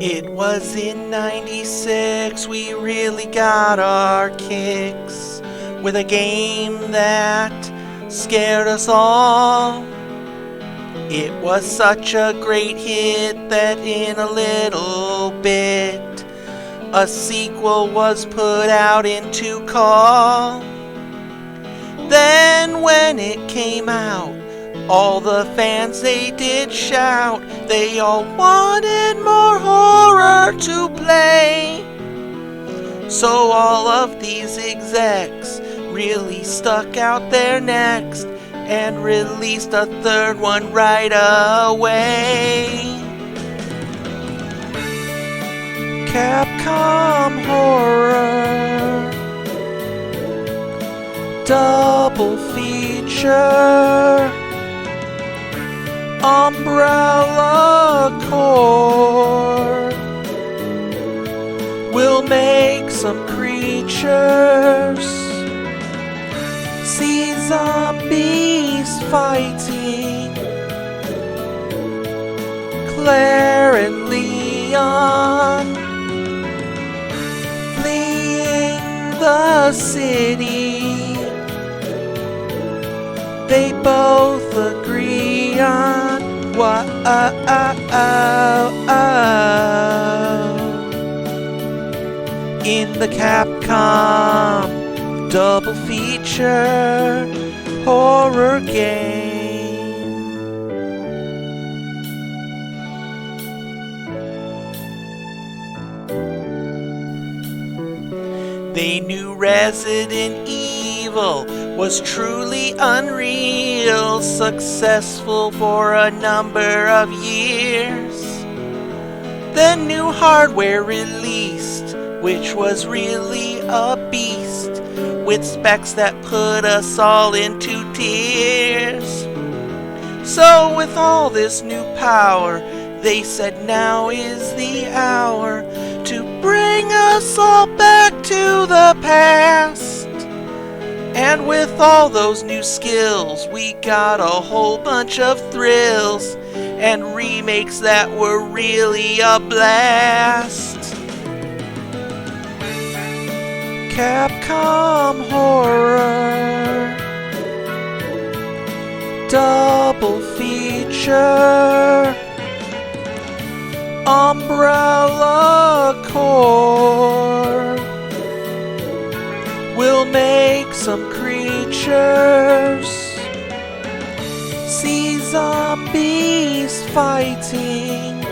It was in '96 we really got our kicks with a game that scared us all. It was such a great hit that in a little bit a sequel was put out into call. Then when it came out, all the fans they did shout, they all wanted more horror to play. So all of these execs really stuck out their necks and released a third one right away. Capcom Horror Double Feature Umbrella Corps will make some creatures, see zombies fighting, Claire and Leon fleeing the city. They both agree on what in the Capcom Double Feature horror game. They knew Resident Evil was truly unreal, successful for a number of years. Then new hardware released, which was really a beast, with specs that put us all into tears. So with all this new power, they said now is the hour to bring us all back to the past. And with all those new skills, we got a whole bunch of thrills and remakes that were really a blast. Capcom Horror Double Feature Umbrella Corps will make some creatures, see zombies fighting,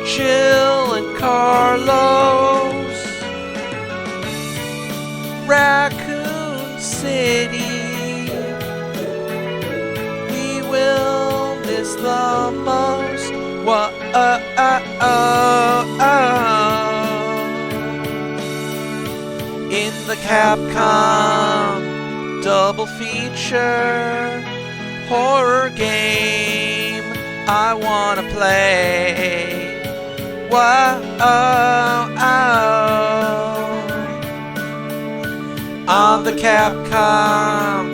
Jill and Carlos, Raccoon City, we will miss the most. In the Capcom Double Feature horror game, I wanna play. On the Capcom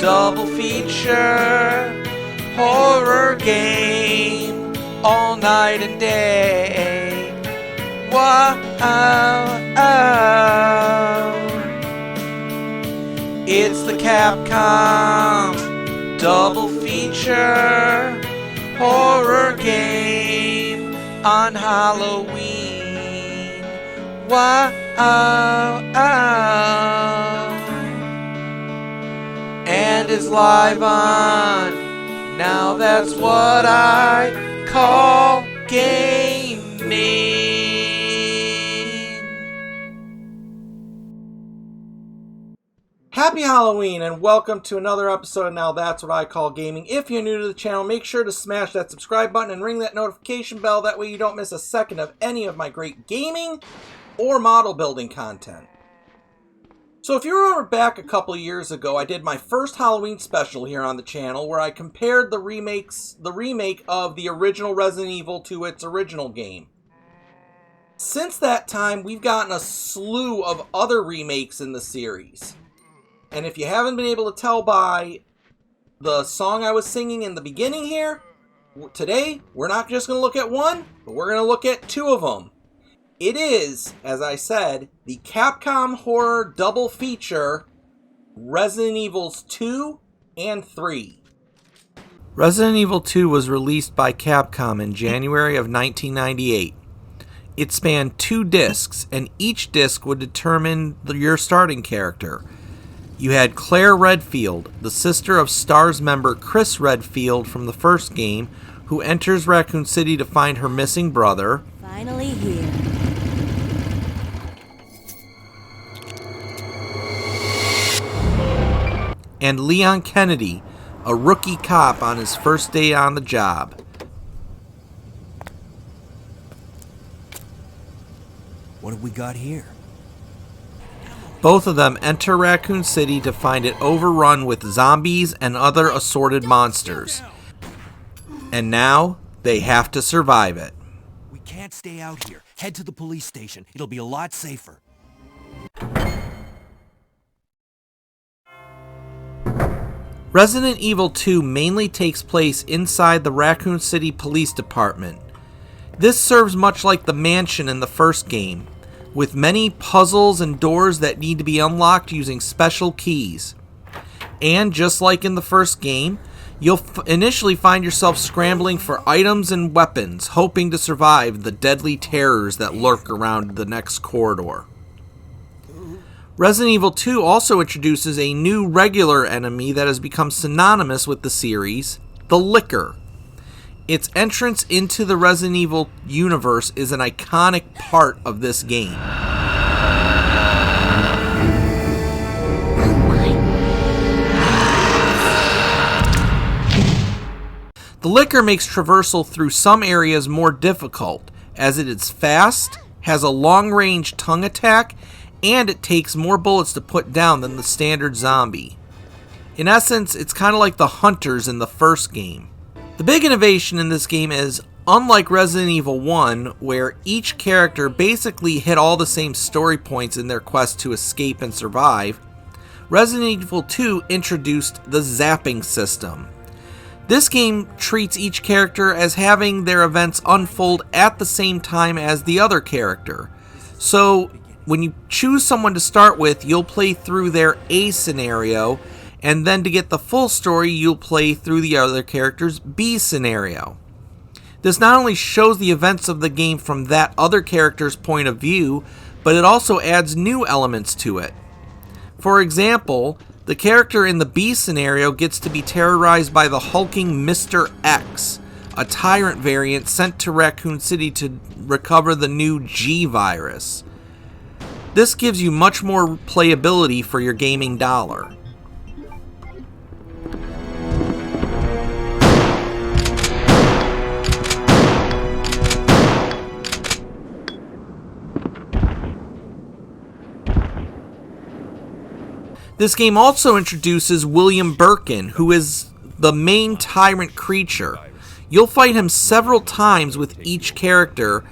Double Feature horror game, all night and day. It's the Capcom Double Feature horror game on Halloween. And is live on Now That's What I Call Gaming. Happy Halloween and welcome to another episode of Now That's What I Call Gaming. If you're new to the channel, make sure to smash that subscribe button and ring that notification bell. That way you don't miss a second of any of my great gaming or model building content. So if you remember back a couple of years ago, I did my first Halloween special here on the channel where I compared the remake of the original Resident Evil to its original game. Since that time, we've gotten a slew of other remakes in the series. And if you haven't been able to tell by the song I was singing in the beginning here, today we're not just going to look at one, but we're going to look at two of them. It is, as I said, the Capcom horror double feature, Resident Evils 2 and 3. Resident Evil 2 was released by Capcom in January of 1998. It spanned 2 discs, and each disc would determine your starting character. You had Claire Redfield, the sister of STARS member Chris Redfield from the first game, who enters Raccoon City to find her missing brother. Finally here. And Leon Kennedy, a rookie cop on his first day on the job. What have we got here? Both of them enter Raccoon City to find it overrun with zombies and other assorted monsters. And now, they have to survive it. We can't stay out here. Head to the police station. It'll be a lot safer. Resident Evil 2 mainly takes place inside the Raccoon City Police Department. This serves much like the mansion in the first game, with many puzzles and doors that need to be unlocked using special keys. And just like in the first game, you'll initially find yourself scrambling for items and weapons, hoping to survive the deadly terrors that lurk around the next corridor. Resident Evil 2 also introduces a new regular enemy that has become synonymous with the series, the Licker. Its entrance into the Resident Evil universe is an iconic part of this game. The Licker makes traversal through some areas more difficult, as it is fast, has a long-range tongue attack, and it takes more bullets to put down than the standard zombie. In essence, it's kind of like the hunters in the first game. The big innovation in this game is, unlike Resident Evil 1, where each character basically hit all the same story points in their quest to escape and survive, Resident Evil 2 introduced the zapping system. This game treats each character as having their events unfold at the same time as the other character. So, when you choose someone to start with, you'll play through their A scenario, and then to get the full story, you'll play through the other character's B scenario. This not only shows the events of the game from that other character's point of view, but it also adds new elements to it. For example, the character in the B scenario gets to be terrorized by the hulking Mr. X, a tyrant variant sent to Raccoon City to recover the new G virus. This gives you much more playability for your gaming dollar. This game also introduces William Birkin, who is the main tyrant creature. You'll fight him several times with each character,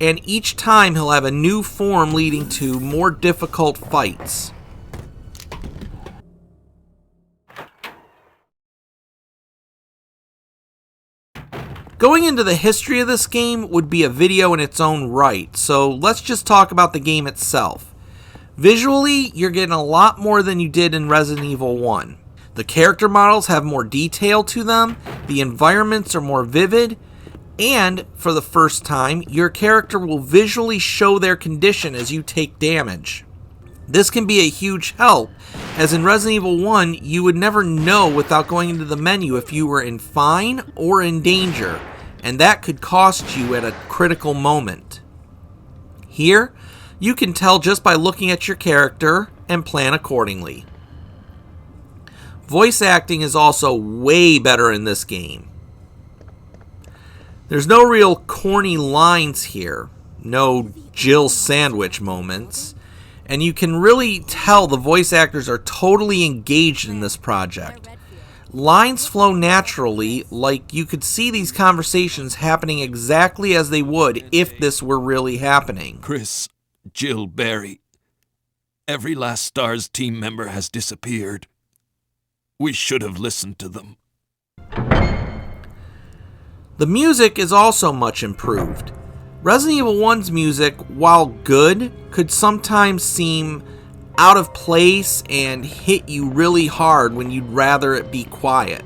and each time he'll have a new form leading to more difficult fights. Going into the history of this game would be a video in its own right, so let's just talk about the game itself. Visually, you're getting a lot more than you did in Resident Evil 1. The character models have more detail to them, the environments are more vivid, and, for the first time, your character will visually show their condition as you take damage. This can be a huge help, as in Resident Evil 1, you would never know without going into the menu if you were in fine or in danger, and that could cost you at a critical moment. Here, you can tell just by looking at your character and plan accordingly. Voice acting is also way better in this game. There's no real corny lines here, no Jill Sandwich moments, and you can really tell the voice actors are totally engaged in this project. Lines flow naturally, like you could see these conversations happening exactly as they would if this were really happening. Chris, Jill, Barry. Every last STARS team member has disappeared. We should have listened to them. The music is also much improved. Resident Evil 1's music, while good, could sometimes seem out of place and hit you really hard when you'd rather it be quiet.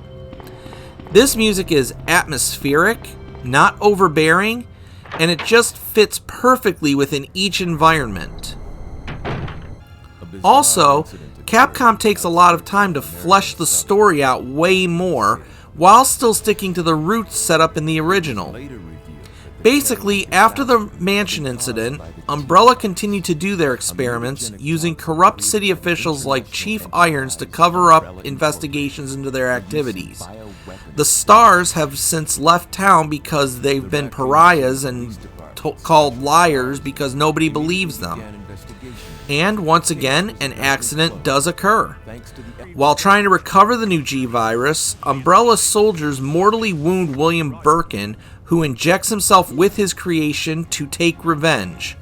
This music is atmospheric, not overbearing, and it just fits perfectly within each environment. Also, Capcom takes a lot of time to flesh the story out way more, while still sticking to the roots set up in the original. Basically, after the mansion incident, Umbrella continued to do their experiments, using corrupt city officials like Chief Irons to cover up investigations into their activities. The STARS have since left town because they've been pariahs and called liars because nobody believes them. And once again, an accident does occur. While trying to recover the new G-Virus, Umbrella's soldiers mortally wound William Birkin, who injects himself with his creation to take revenge.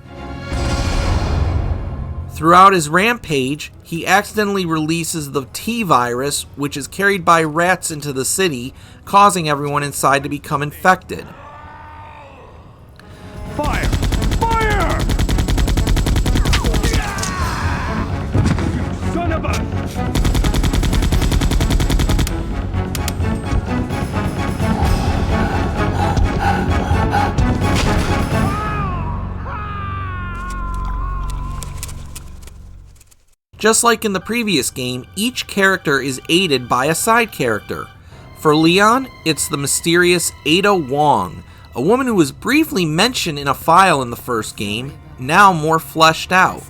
Throughout his rampage, he accidentally releases the T-Virus, which is carried by rats into the city, causing everyone inside to become infected. Fire! Fire! Son of a... Just like in the previous game, each character is aided by a side character. For Leon, it's the mysterious Ada Wong, a woman who was briefly mentioned in a file in the first game, now more fleshed out.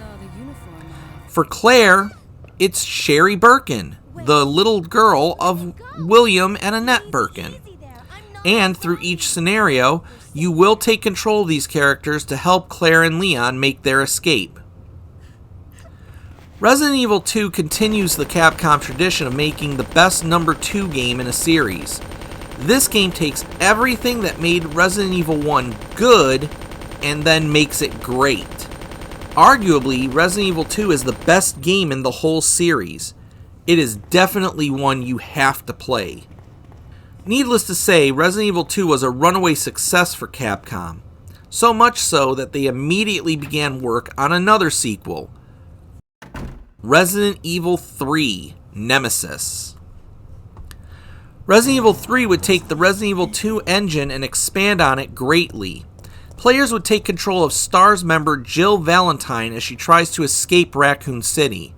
For Claire, it's Sherry Birkin, the little girl of William and Annette Birkin. And through each scenario, you will take control of these characters to help Claire and Leon make their escape. Resident Evil 2 continues the Capcom tradition of making the best number 2 game in a series. This game takes everything that made Resident Evil 1 good and then makes it great. Arguably, Resident Evil 2 is the best game in the whole series. It is definitely one you have to play. Needless to say, Resident Evil 2 was a runaway success for Capcom. So much so that they immediately began work on another sequel, Resident Evil 3, Nemesis. Resident Evil 3 would take the Resident Evil 2 engine and expand on it greatly. Players would take control of STARS member Jill Valentine as she tries to escape Raccoon City.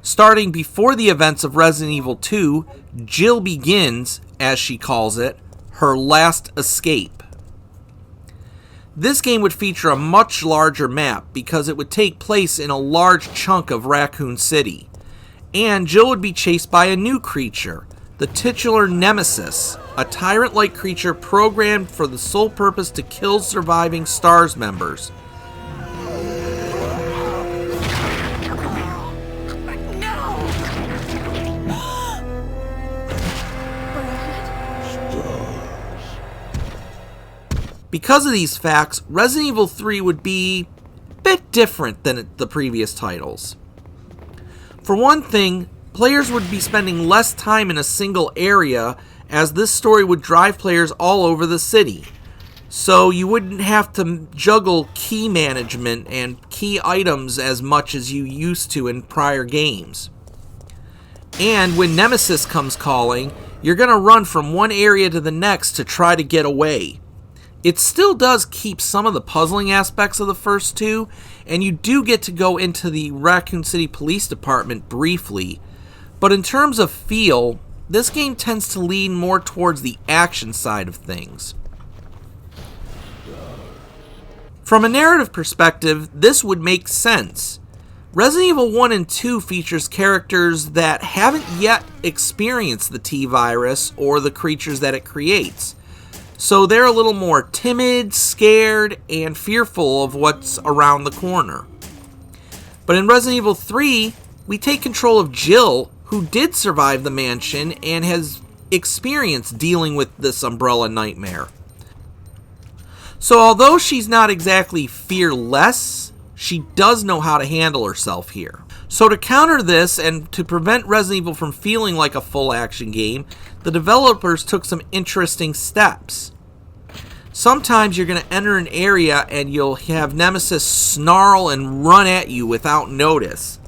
Starting before the events of Resident Evil 2, Jill begins, as she calls it, her last escape. This game would feature a much larger map because it would take place in a large chunk of Raccoon City. And Jill would be chased by a new creature, the titular Nemesis, a tyrant-like creature programmed for the sole purpose to kill surviving STARS members. Because of these facts, Resident Evil 3 would be a bit different than the previous titles. For one thing, players would be spending less time in a single area, as this story would drive players all over the city. So you wouldn't have to juggle key management and key items as much as you used to in prior games. And when Nemesis comes calling, you're going to run from one area to the next to try to get away. It still does keep some of the puzzling aspects of the first two, and you do get to go into the Raccoon City Police Department briefly, but in terms of feel, this game tends to lean more towards the action side of things. From a narrative perspective, this would make sense. Resident Evil 1 and 2 features characters that haven't yet experienced the T-Virus or the creatures that it creates. So they're a little more timid, scared, and fearful of what's around the corner. But in Resident Evil 3, we take control of Jill, who did survive the mansion and has experience dealing with this umbrella nightmare. So although she's not exactly fearless, she does know how to handle herself here. So to counter this and to prevent Resident Evil from feeling like a full action game, the developers took some interesting steps. Sometimes you're going to enter an area and you'll have Nemesis snarl and run at you without notice.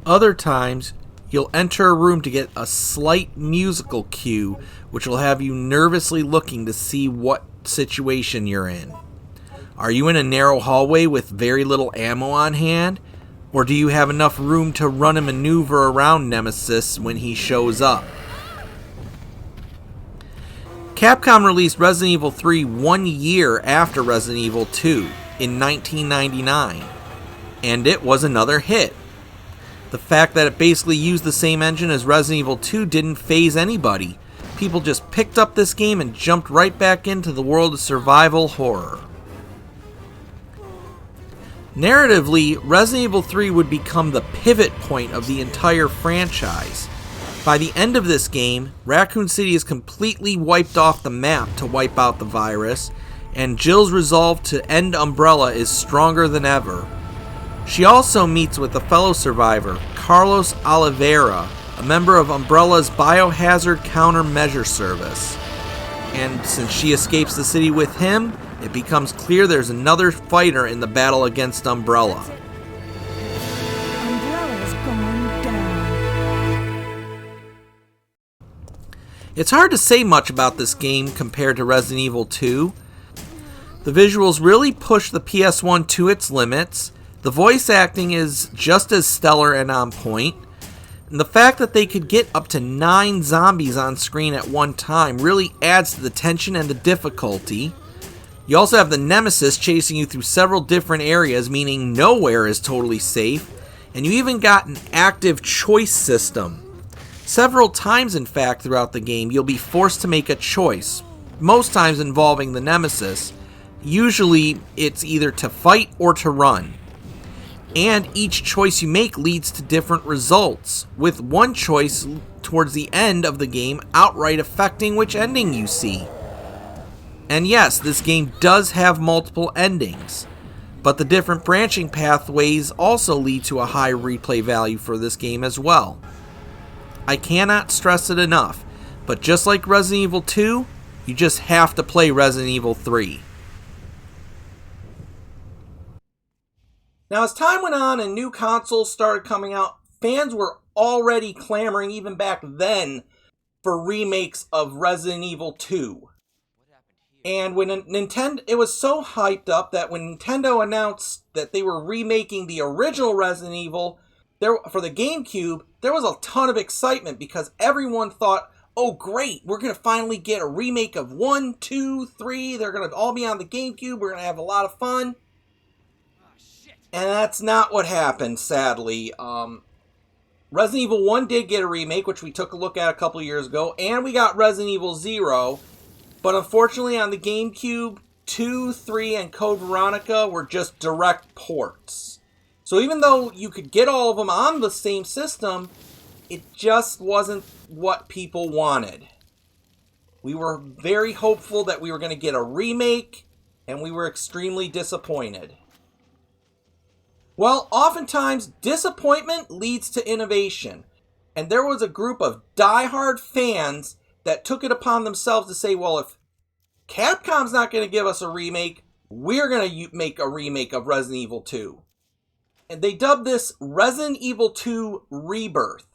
Other times, you'll enter a room to get a slight musical cue, which will have you nervously looking to see what situation you're in. Are you in a narrow hallway with very little ammo on hand? Or do you have enough room to run and maneuver around Nemesis when he shows up? Capcom released Resident Evil 3 1 year after Resident Evil 2 in 1999, and it was another hit. The fact that it basically used the same engine as Resident Evil 2 didn't faze anybody. People just picked up this game and jumped right back into the world of survival horror. Narratively, Resident Evil 3 would become the pivot point of the entire franchise. By the end of this game, Raccoon City is completely wiped off the map to wipe out the virus, and Jill's resolve to end Umbrella is stronger than ever. She also meets with a fellow survivor, Carlos Oliveira, a member of Umbrella's Biohazard Countermeasure Service. And since she escapes the city with him, it becomes clear there's another fighter in the battle against Umbrella. Umbrella's going down. It's hard to say much about this game compared to Resident Evil 2. The visuals really push the PS1 to its limits. The voice acting is just as stellar and on point. And the fact that they could get up to 9 zombies on screen at one time really adds to the tension and the difficulty. You also have the Nemesis chasing you through several different areas, meaning nowhere is totally safe. And you even got an active choice system. Several times, in fact, throughout the game, you'll be forced to make a choice, most times involving the Nemesis. Usually, it's either to fight or to run. And each choice you make leads to different results, with one choice towards the end of the game outright affecting which ending you see. And yes, this game does have multiple endings, but the different branching pathways also lead to a high replay value for this game as well. I cannot stress it enough, but just like Resident Evil 2, you just have to play Resident Evil 3. Now, as time went on and new consoles started coming out, fans were already clamoring, even back then, for remakes of Resident Evil 2. And when Nintendo, it was so hyped up that when Nintendo announced that they were remaking the original Resident Evil for the GameCube, there was a ton of excitement because everyone thought, oh great, we're going to finally get a remake of 1, 2, 3, they're going to all be on the GameCube, we're going to have a lot of fun. And that's not what happened, sadly. Resident Evil 1 did get a remake, which we took a look at a couple years ago, and we got Resident Evil 0. But unfortunately on the GameCube, 2, 3, and Code Veronica were just direct ports. So even though you could get all of them on the same system, it just wasn't what people wanted. We were very hopeful that we were going to get a remake, and we were extremely disappointed. Well, oftentimes, disappointment leads to innovation. And there was a group of diehard fans that took it upon themselves to say, well, if Capcom's not going to give us a remake, we're going to make a remake of Resident Evil 2. And they dubbed this Resident Evil 2 Rebirth.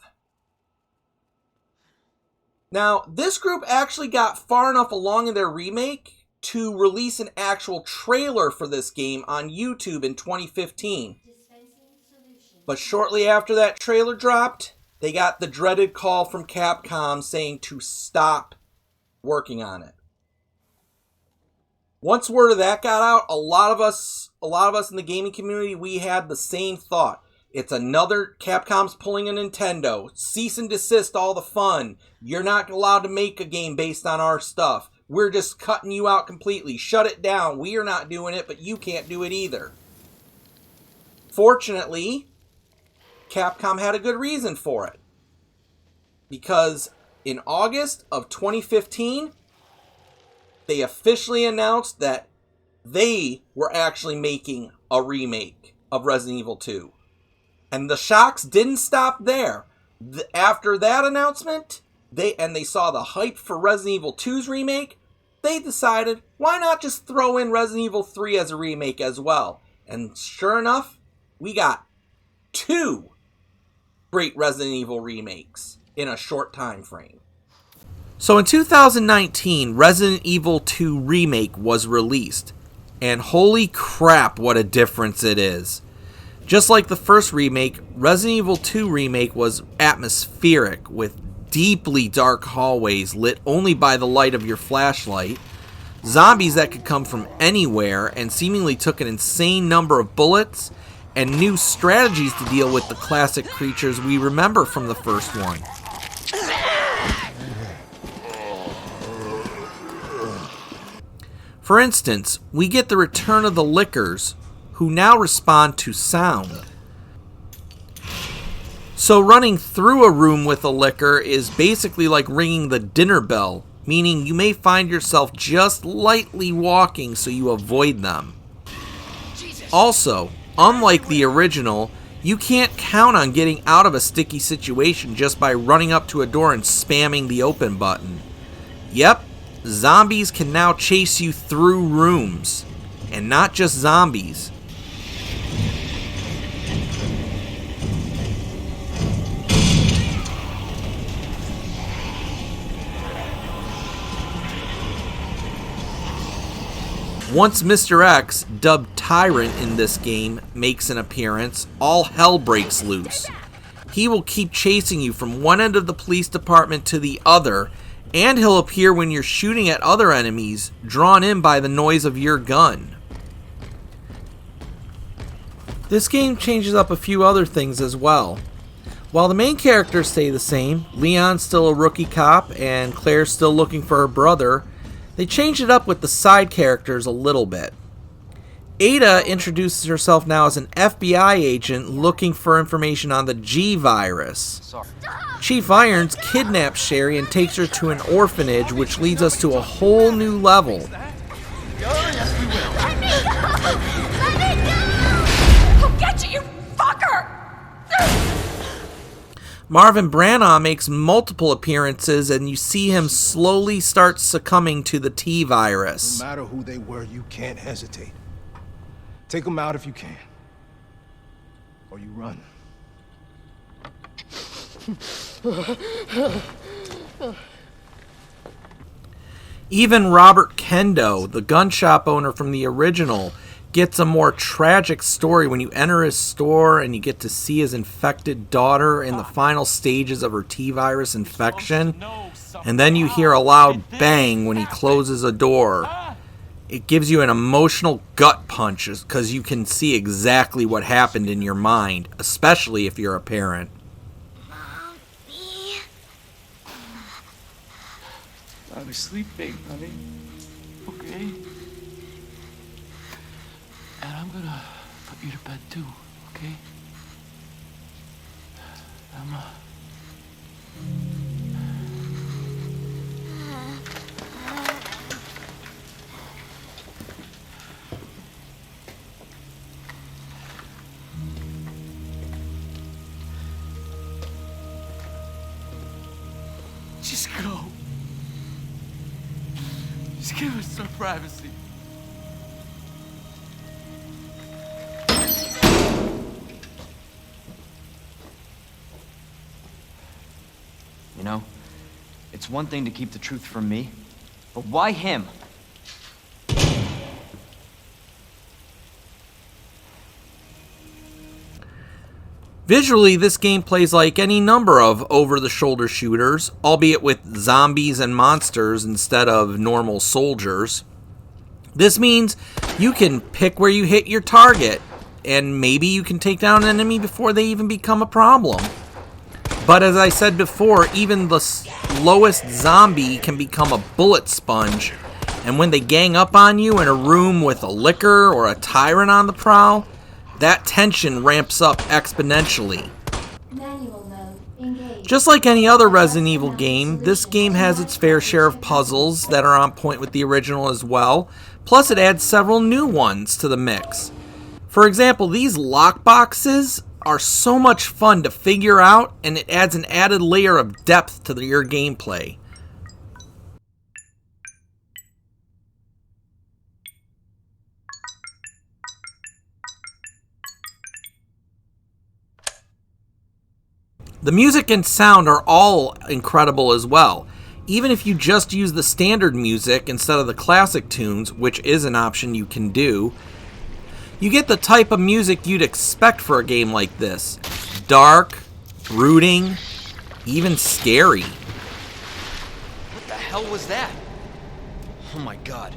Now, this group actually got far enough along in their remake to release an actual trailer for this game on YouTube in 2015. But shortly after that trailer dropped, they got the dreaded call from Capcom saying to stop working on it. Once word of that got out, a lot of us in the gaming community, we had the same thought. It's another Capcom's pulling a Nintendo. Cease and desist all the fun. You're not allowed to make a game based on our stuff. We're just cutting you out completely. Shut it down. We are not doing it, but you can't do it either. Fortunately, Capcom had a good reason for it. Because in August of 2015, they officially announced that they were actually making a remake of Resident Evil 2. And the shocks didn't stop there. After that announcement, they saw the hype for Resident Evil 2's remake, they decided, why not just throw in Resident Evil 3 as a remake as well? And sure enough, we got 2 great Resident Evil remakes in a short time frame. So in 2019, Resident Evil 2 Remake was released. And holy crap, what a difference it is. Just like the first remake, Resident Evil 2 Remake was atmospheric with deeply dark hallways lit only by the light of your flashlight, zombies that could come from anywhere and seemingly took an insane number of bullets, and new strategies to deal with the classic creatures we remember from the first one. For instance, we get the return of the Lickers, who now respond to sound. So running through a room with a Licker is basically like ringing the dinner bell, meaning you may find yourself just lightly walking so you avoid them. Also, unlike the original, you can't count on getting out of a sticky situation just by running up to a door and spamming the open button. Yep, zombies can now chase you through rooms. And not just zombies. Once Mr. X, dubbed Tyrant in this game, makes an appearance, all hell breaks loose. He will keep chasing you from one end of the police department to the other, and he'll appear when you're shooting at other enemies, drawn in by the noise of your gun. This game changes up a few other things as well. While the main characters stay the same, Leon's still a rookie cop and Claire's still looking for her brother, they changed it up with the side characters a little bit. Ada introduces herself now as an FBI agent looking for information on the G virus. Chief Irons kidnaps Sherry and takes her to an orphanage, which leads us to a whole new level. Let me go! I'll get you, you fucker! Marvin Branagh makes multiple appearances, and you see him slowly start succumbing to the T virus. No matter who they were, you can't hesitate. Take them out if you can. Or you run. Even Robert Kendo, the gun shop owner from the original, gets a more tragic story when you enter his store and you get to see his infected daughter in the final stages of her T-virus infection, and then you hear a loud bang when he closes a door. It gives you an emotional gut punch because you can see exactly what happened in your mind, especially if you're a parent. I was sleeping, honey. Okay? And I'm gonna put you to bed too, okay? Emma. Just go. Just give us some privacy. You know, it's one thing to keep the truth from me, but why him? Visually, this game plays like any number of over-the-shoulder shooters, albeit with zombies and monsters instead of normal soldiers. This means you can pick where you hit your target, and maybe you can take down an enemy before they even become a problem. But as I said before, even the lowest zombie can become a bullet sponge, and when they gang up on you in a room with a licker or a tyrant on the prowl, that tension ramps up exponentially. Just like any other Resident Evil game, this game has its fair share of puzzles that are on point with the original as well, plus it adds several new ones to the mix. For example, these lockboxes are so much fun to figure out, and it adds an added layer of depth to your gameplay. The music and sound are all incredible as well. Even if you just use the standard music instead of the classic tunes, which is an option you can do, you get the type of music you'd expect for a game like this. Dark, brooding, even scary. What the hell was that? Oh my god,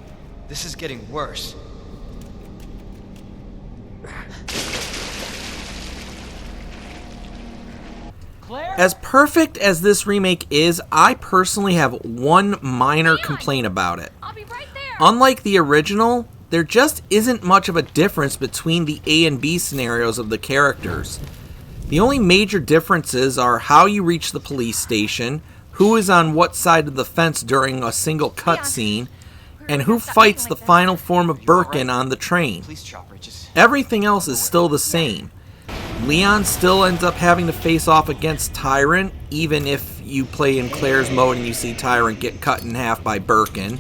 this is getting worse. As perfect as this remake is, I personally have one minor complaint about it. I'll be right there. Unlike the original, there just isn't much of a difference between the A and B scenarios of the characters. The only major differences are how you reach the police station, who is on what side of the fence during a single cutscene, and who fights the final form of Birkin on the train. Everything else is still the same. Leon still ends up having to face off against Tyrant, even if you play in Claire's mode and you see Tyrant get cut in half by Birkin.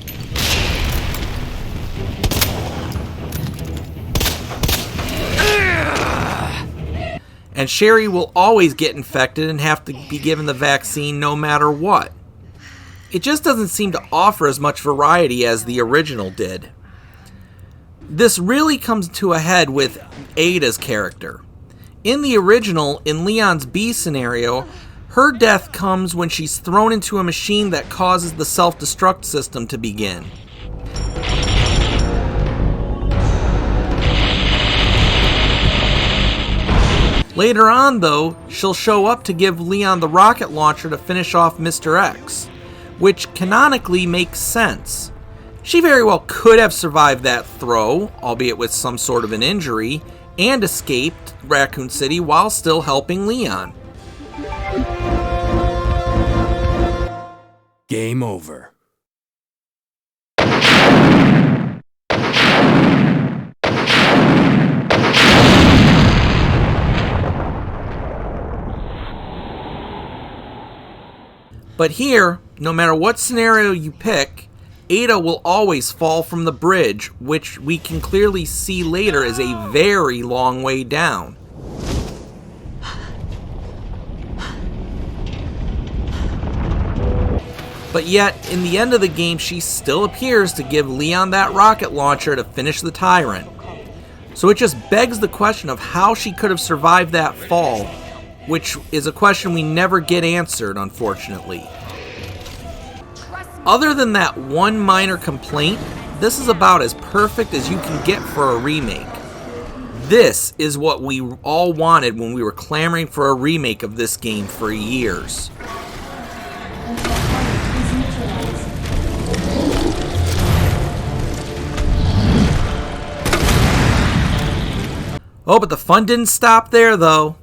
And Sherry will always get infected and have to be given the vaccine no matter what. It just doesn't seem to offer as much variety as the original did. This really comes to a head with Ada's character. In the original, in Leon's B scenario, her death comes when she's thrown into a machine that causes the self-destruct system to begin. Later on, though, she'll show up to give Leon the rocket launcher to finish off Mr. X, which canonically makes sense. She very well could have survived that throw, albeit with some sort of an injury, and escaped Raccoon City while still helping Leon. Game over. But here, no matter what scenario you pick, Ada will always fall from the bridge, which we can clearly see later is a very long way down. But yet, in the end of the game, she still appears to give Leon that rocket launcher to finish the Tyrant. So it just begs the question of how she could have survived that fall, which is a question we never get answered, unfortunately. Other than that one minor complaint, this is about as perfect as you can get for a remake. This is what we all wanted when we were clamoring for a remake of this game for years. Oh, but the fun didn't stop there, though.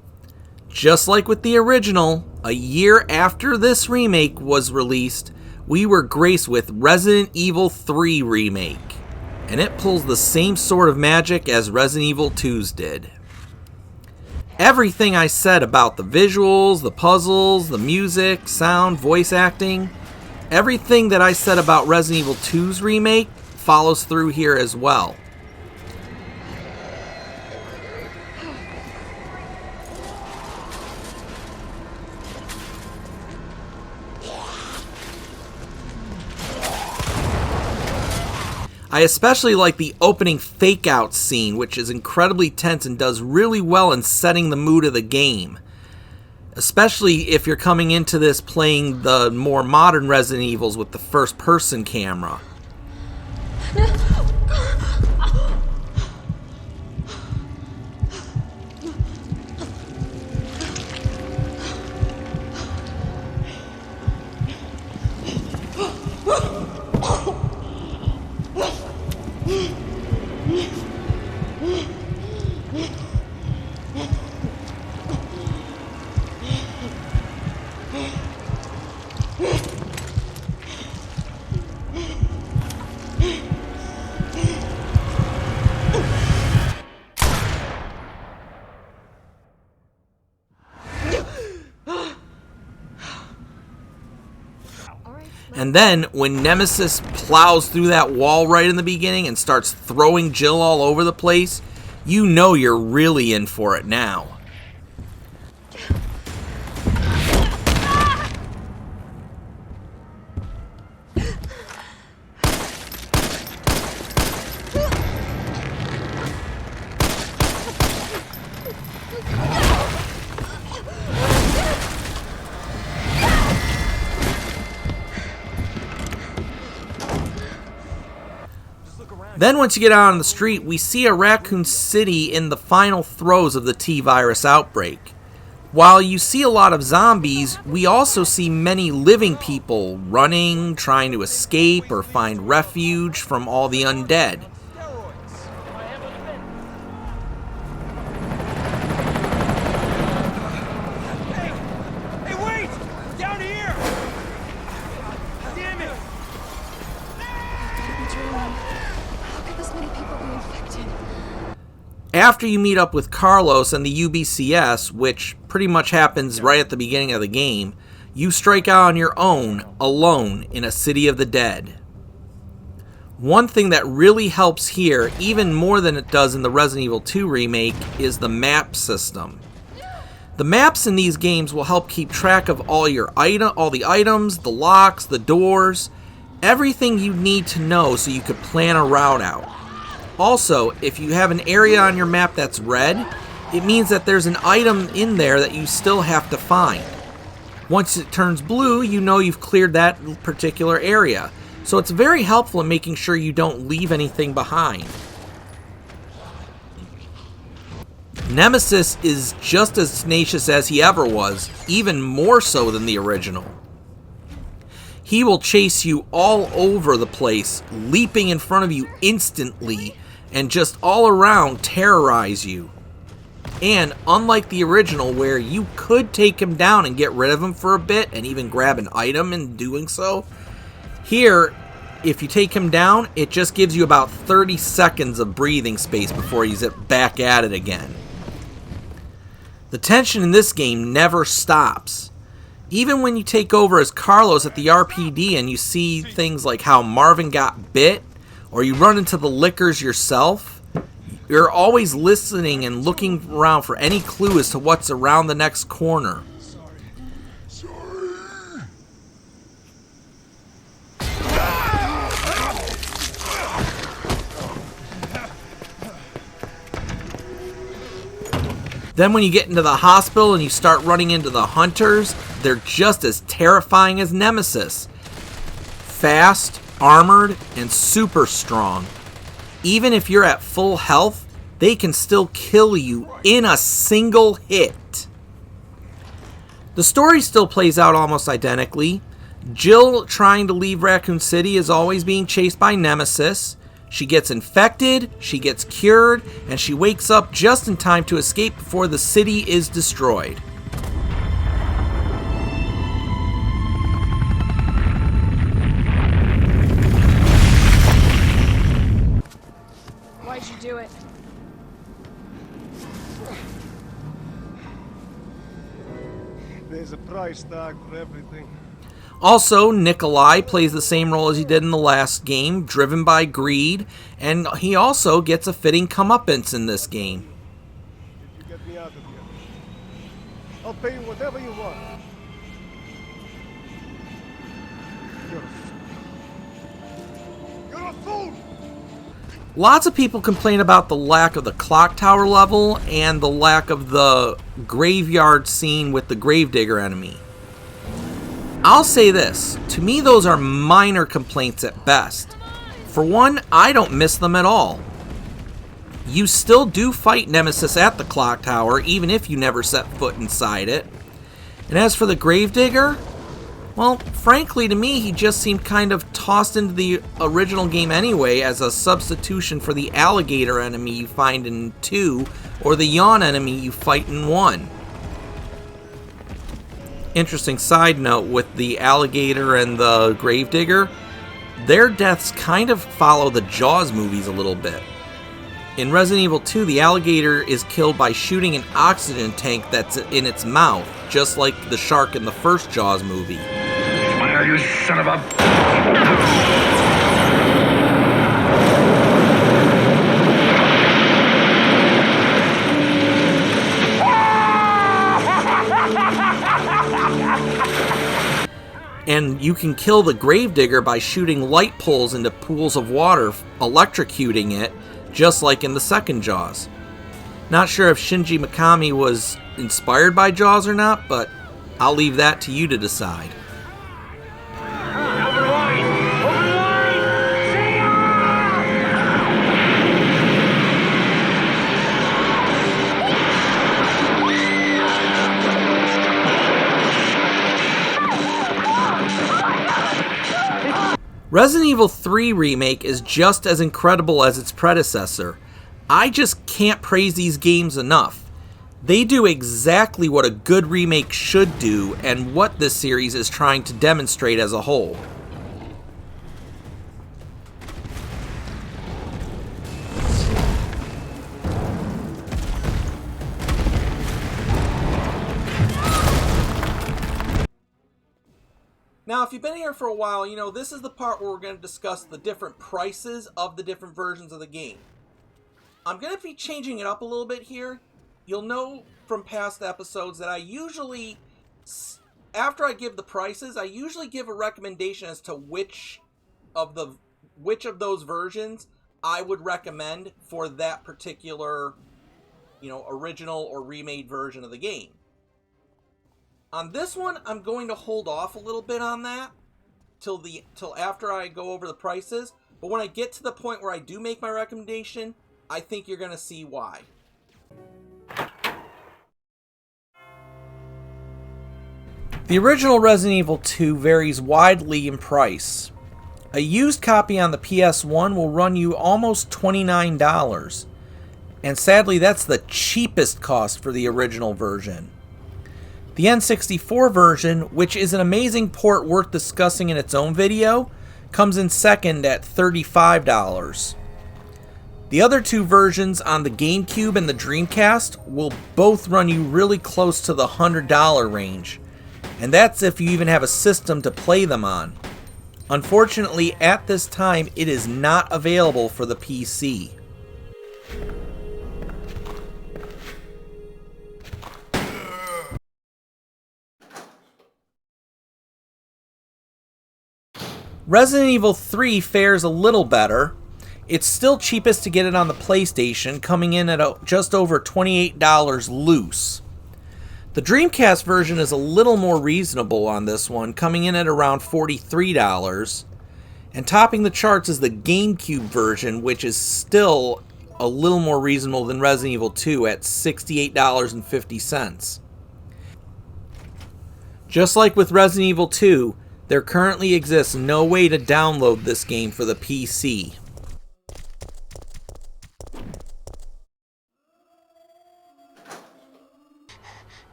Just like with the original, a year after this remake was released, we were graced with Resident Evil 3 Remake. And it pulls the same sort of magic as Resident Evil 2's did. Everything I said about the visuals, the puzzles, the music, sound, voice acting, everything that I said about Resident Evil 2's remake follows through here as well. I especially like the opening fake-out scene, which is incredibly tense and does really well in setting the mood of the game. Especially if you're coming into this playing the more modern Resident Evils with the first-person camera. And then when Nemesis plows through that wall right in the beginning and starts throwing Jill all over the place, you know you're really in for it now. Then once you get out on the street, we see a Raccoon City in the final throes of the T-virus outbreak. While you see a lot of zombies, we also see many living people running, trying to escape or find refuge from all the undead. Hey, wait! Down here! Damn it! How could this many people be infected? After you meet up with Carlos and the UBCS, which pretty much happens right at the beginning of the game, you strike out on your own, alone, in a city of the dead. One thing that really helps here, even more than it does in the Resident Evil 2 remake, is the map system. The maps in these games will help keep track of all the items, the locks, the doors, everything you need to know so you could plan a route out. Also, if you have an area on your map that's red, it means that there's an item in there that you still have to find. Once it turns blue, you know you've cleared that particular area. So it's very helpful in making sure you don't leave anything behind. Nemesis is just as tenacious as he ever was, even more so than the original. He will chase you all over the place, leaping in front of you instantly, and just all around terrorize you. And unlike the original, where you could take him down and get rid of him for a bit and even grab an item in doing so, here, if you take him down, it just gives you about 30 seconds of breathing space before he's back at it again. The tension in this game never stops. Even when you take over as Carlos at the RPD and you see things like how Marvin got bit, or you run into the lickers yourself, you're always listening and looking around for any clue as to what's around the next corner. Then when you get into the hospital and you start running into the hunters, they're just as terrifying as Nemesis. Fast, armored, and super strong. Even if you're at full health, they can still kill you in a single hit. The story still plays out almost identically. Jill, trying to leave Raccoon City, is always being chased by Nemesis. She gets infected, she gets cured, and she wakes up just in time to escape before the city is destroyed. Why'd you do it? There's a price tag for everything. Also, Nikolai plays the same role as he did in the last game, driven by greed, and he also gets a fitting comeuppance in this game. If you get me out of here, I'll pay you whatever you want. You're a fool! Lots of people complain about the lack of the clock tower level and the lack of the graveyard scene with the gravedigger enemy. I'll say this, to me those are minor complaints at best. For one, I don't miss them at all. You still do fight Nemesis at the clock tower, even if you never set foot inside it. And as for the gravedigger, well, frankly to me he just seemed kind of tossed into the original game anyway as a substitution for the alligator enemy you find in 2 or the yawn enemy you fight in 1. Interesting side note with the alligator and the gravedigger, their deaths kind of follow the Jaws movies a little bit. In Resident Evil 2, the alligator is killed by shooting an oxygen tank that's in its mouth, just like the shark in the first Jaws movie. Where you son of a... And you can kill the Gravedigger by shooting light poles into pools of water, electrocuting it, just like in the second Jaws. Not sure if Shinji Mikami was inspired by Jaws or not, but I'll leave that to you to decide. Resident Evil 3 Remake is just as incredible as its predecessor. I just can't praise these games enough. They do exactly what a good remake should do and what this series is trying to demonstrate as a whole. Now, if you've been here for a while, you know this is the part where we're going to discuss the different prices of the different versions of the game. I'm going to be changing it up a little bit here. You'll know from past episodes that I usually, after I give the prices, I usually give a recommendation as to which of those versions I would recommend for that particular, original or remade version of the game. On this one, I'm going to hold off a little bit on that till after I go over the prices. But when I get to the point where I do make my recommendation, I think you're going to see why. The original Resident Evil 2 varies widely in price. A used copy on the PS1 will run you almost $29. And sadly, that's the cheapest cost for the original version. The N64 version, which is an amazing port worth discussing in its own video, comes in second at $35. The other two versions on the GameCube and the Dreamcast will both run you really close to the $100 range, and that's if you even have a system to play them on. Unfortunately, at this time, it is not available for the PC. Resident Evil 3 fares a little better. It's still cheapest to get it on the PlayStation, coming in at just over $28 loose. The Dreamcast version is a little more reasonable on this one, coming in at around $43. And topping the charts is the GameCube version, which is still a little more reasonable than Resident Evil 2 at $68.50. Just like with Resident Evil 2, there currently exists no way to download this game for the PC.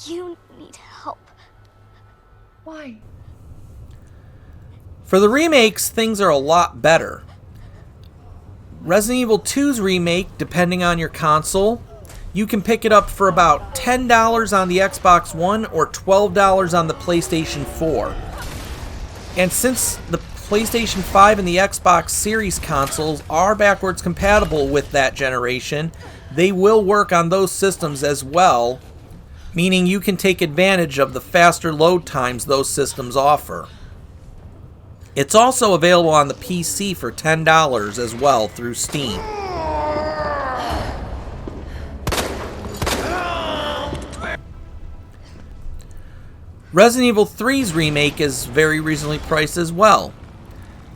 You need help. Why? For the remakes, things are a lot better. Resident Evil 2's remake, depending on your console, you can pick it up for about $10 on the Xbox One or $12 on the PlayStation 4. And since the PlayStation 5 and the Xbox Series consoles are backwards compatible with that generation, they will work on those systems as well, meaning you can take advantage of the faster load times those systems offer. It's also available on the PC for $10 as well through Steam. Resident Evil 3's remake is very reasonably priced as well.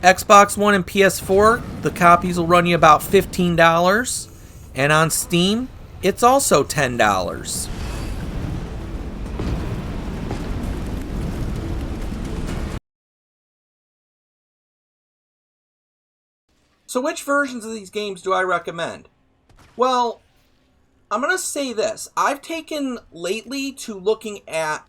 Xbox One and PS4, the copies will run you about $15, and on Steam, it's also $10. So which versions of these games do I recommend? Well, I'm going to say this. I've taken lately to looking at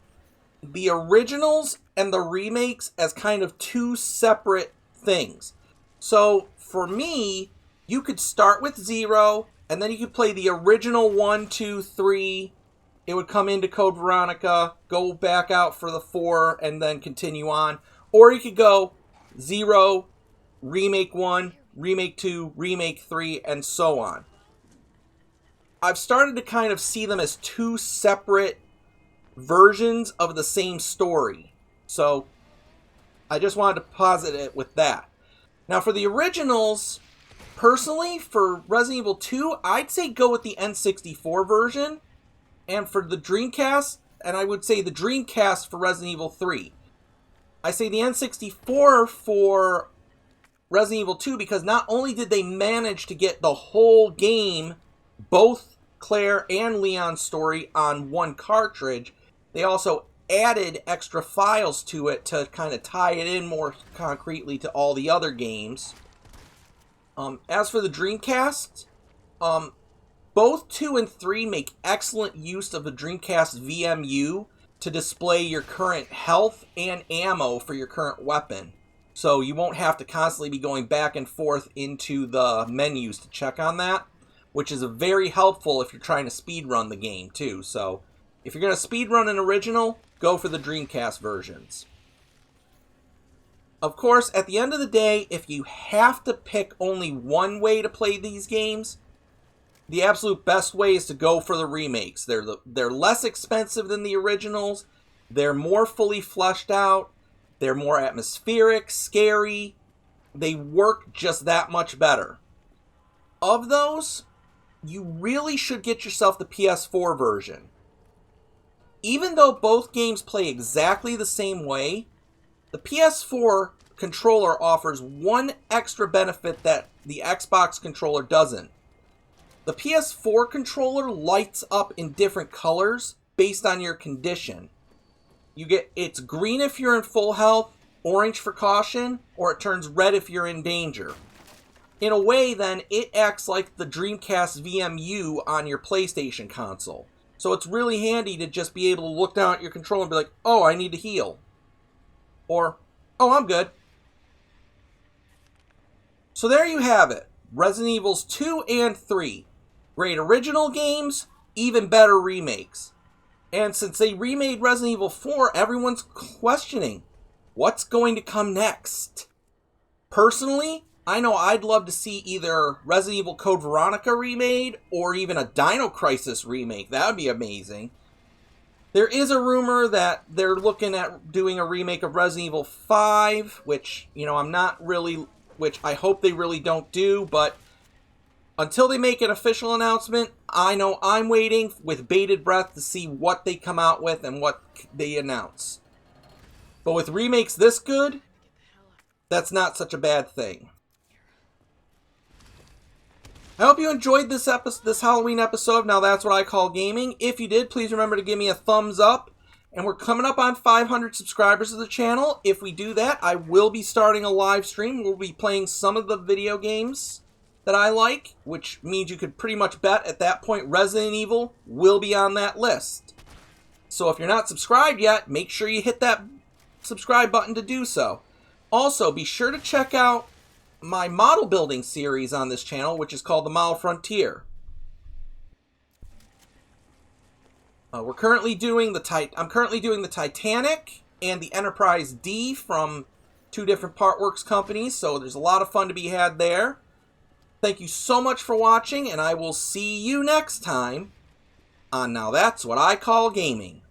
the originals and the remakes as kind of two separate things. So for me, you could start with 0, and then you could play the original 1, 2, 3. It would come into Code Veronica, go back out for the 4, and then continue on. Or you could go 0, Remake 1, Remake 2, Remake 3, and so on. I've started to kind of see them as two separate versions of the same story. So I just wanted to posit it with that. Now for the originals, personally, for Resident Evil 2, I'd say go with the N64 version. And for the Dreamcast, and I would say the Dreamcast for Resident Evil 3. I say the N64 for Resident Evil 2 because not only did they manage to get the whole game, both Claire and Leon's story, on one cartridge, they also added extra files to it to kind of tie it in more concretely to all the other games. As for the Dreamcast, both 2 and 3 make excellent use of the Dreamcast VMU to display your current health and ammo for your current weapon. So you won't have to constantly be going back and forth into the menus to check on that, which is very helpful if you're trying to speedrun the game too. So if you're going to speedrun an original, go for the Dreamcast versions. Of course, at the end of the day, if you have to pick only one way to play these games, the absolute best way is to go for the remakes. They're less expensive than the originals. They're more fully fleshed out. They're more atmospheric, scary. They work just that much better. Of those, you really should get yourself the PS4 version. Even though both games play exactly the same way, the PS4 controller offers one extra benefit that the Xbox controller doesn't. The PS4 controller lights up in different colors based on your condition. It's green if you're in full health, orange for caution, or it turns red if you're in danger. In a way, then, it acts like the Dreamcast VMU on your PlayStation console. So it's really handy to just be able to look down at your controller and be like, oh, I need to heal. Or, oh, I'm good. So there you have it. Resident Evils 2 and 3. Great original games, even better remakes. And since they remade Resident Evil 4, everyone's questioning, what's going to come next? Personally, I know I'd love to see either Resident Evil Code Veronica remade or even a Dino Crisis remake. That would be amazing. There is a rumor that they're looking at doing a remake of Resident Evil 5, which, which I hope they really don't do, but until they make an official announcement, I know I'm waiting with bated breath to see what they come out with and what they announce. But with remakes this good, that's not such a bad thing. I hope you enjoyed this Halloween episode of Now That's What I Call Gaming. If you did, please remember to give me a thumbs up. And we're coming up on 500 subscribers to the channel. If we do that, I will be starting a live stream. We'll be playing some of the video games that I like, which means you could pretty much bet at that point Resident Evil will be on that list. So if you're not subscribed yet, make sure you hit that subscribe button to do so. Also, be sure to check out my model building series on this channel, which is called The Model Frontier. I'm currently doing the Titanic and the Enterprise D from two different Partworks companies, so there's a lot of fun to be had there. Thank you so much for watching, and I will see you next time on Now That's What I Call Gaming.